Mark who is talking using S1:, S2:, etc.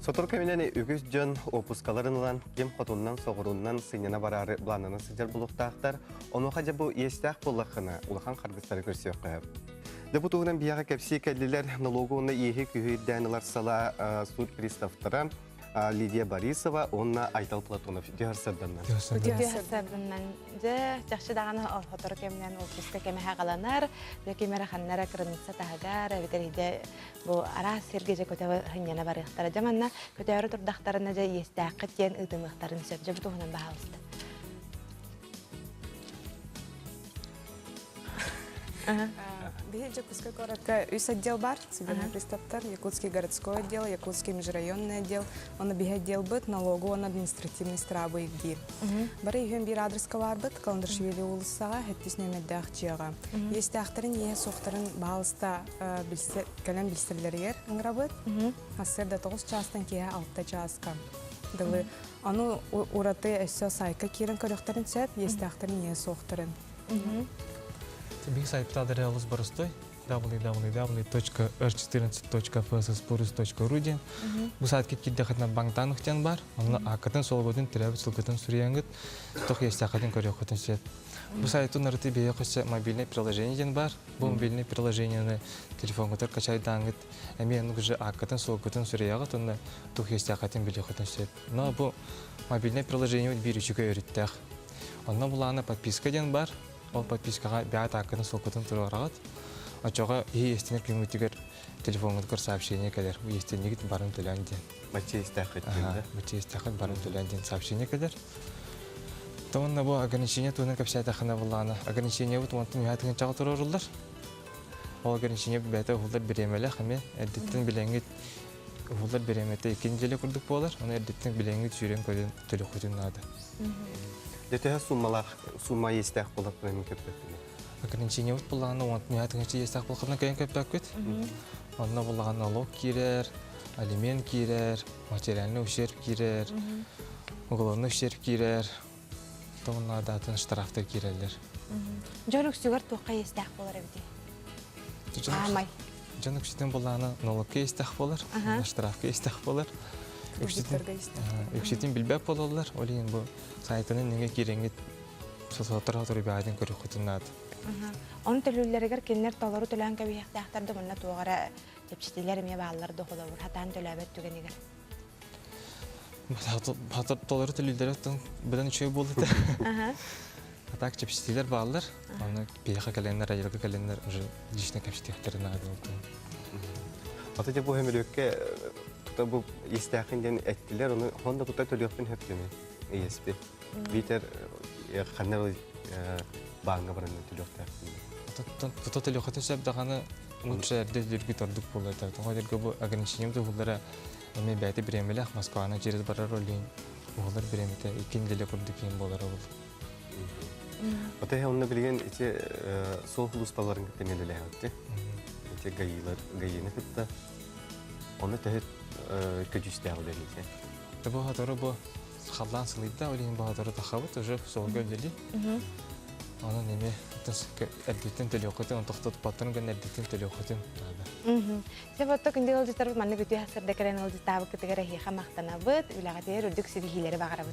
S1: Sotor kemineni ügüs jön opuskalарынлан кем хотуннан соғыруннан сыйнана барары блананы сыжар булуқтақтар, оны қажа бұл естәқ болақыны улахан қарғыстары көрсек қойып. Депутуғынан бияға кәпсі кәлілер налогуына ехе күйірдәнілар сала суд приставтара Лидия Борисова, онна Айтал Платонов. Дүйарсарданнан.
S2: Дүйарсарданнан. Жақшы дағаны фотор кемнен опуска кеме хағаланар, кемері ханнара кырынса тағар, әбетерейді бұл ара сергеже көтәуі хынняна барықтары. Жаманна көтәуірі тұрдақтарына жа естәқі тен ұдымықтарын сөп. Жа бұтуғынан бағалысты.
S3: Бихиджа куска коротко үй отдел бар, судебный приставтар, Якутский городской отдел, Якутский межрайонный отдел, он отдел быт, налогу, он административный страбы и гир. Бары үйен бір адресқа бар быт, Каландыршвили улысаға, хеттісінен әддәқ жиға. Есть ақтарын, е соқтарын бағылыста кәлем білсірлергер ыңыра быт, асырда 9 частан кеге 6 частқа. Дылы, аны ураты әсі сайқа керін көріқтарын сөп, есть ақтарын, е соқтарын.
S4: Биг сайта адрес простой www.r14.fsspurus.ru. Бу сайтка кидде хатна банк данныктан бар. Аны акытын солгодун тирәбит сылгытын сүрәнгет. Тох ястакатын көрөкөтөн сет. Бу сайттын арты бие кыса мобильный приложение бар. Бу мобильный приложениены телефонга качай дангет. Эми уже акытын солгодун сүрәгет, аны тох ястакатын биле көтөн сет. Но бу мобильный приложение бирүчүгө өйрөттөк. Аны буланы подписка ден бар. Ол подпискаға бәйт ақыны солқытын тұрарағат. Ачоға естенер кемгітігер телефонғыдығыр сообщение кәдер. Естенегіт барын төлән ден.
S1: Бәтче естәқыт ден.
S4: Бәтче естәқыт барын төлән ден сообщение кәдер. Тоғынна бұл ограничение туынын көпсәт ақына бұланы. Ограничение бұд онтын мәтігін чағы тұру ұрылдар. Ол ограничение бәйті ұғылдар беремелі қаме әрдеттен біләңгет ұғылдар береметі екен желі күрдік болар. Оны әрдеттен біләңгет жүрен көден төлі құтын ады.
S1: Детеге сумма естәқ болат бұланы көппеттіне?
S4: Ограничение бұд бұланы онтын мәтігінші естәқ болқына көйін көппәк көт. Онына бұлаған налог керер, алимент керер, материальный ущерб керер, уголовный ущерб керер. Тоғына датын штрафтар керерлер.
S2: Жон үксігер тоққа естәқ болар әбді? Амай.
S4: Жон үксіден бұланы налогқа естәқ болар, штрафқа естәқ болар. Үксетін білбәп болалар, олейін бұл сайтының неге кереңгет сосотыра тұры бәден көрі құтынады.
S2: Оның төлілерігер кенлер толару төлән көбей әқтақтарды мұнна туғара жепшетелер ме бағалар доғылы бұр, хатан төләбәт түгенегер.
S4: Толару төлілдері бұдан үшөй болды. Атақ жепшетелер бағалар, оны бейіға кәленлер, айырғы кәленлер уже личный көпшетектерін ады болды.
S1: Аты де бұл әмелөкке bu isteğinden ettiler onu Honda tutar tölyoktan höptemi ESP. Biter kanal bağına baranın tölyoktan.
S4: Tutar tölyoktan sebep dağını uçlarda dürgü torduk buldu. Toğadır bu ограничением de bunlara eme bəyte biremeli Moskva'na ciriz barar olin. Bunlar biremete ikindile kurduk yem bolar oldu.
S1: Ata onunla bilgen içe sol huluspaların temelleri hattı. İçe gayını kıtta. Onu tehet kötüste aldı diye.
S4: Bu hatırı bu xallan sılıydı, öyle bu hatırı taxavut, уже sol göldeli. Onun neme, erditten teliyokutun, onu toxtut patron gön erditten teliyokutun.
S2: Sebotto kindi oldu taraf manne götü hasır dekaren oldu tabı kıtıgara hiya maqtana bıt, ulağa diğer ördük sibihileri bağırabıt.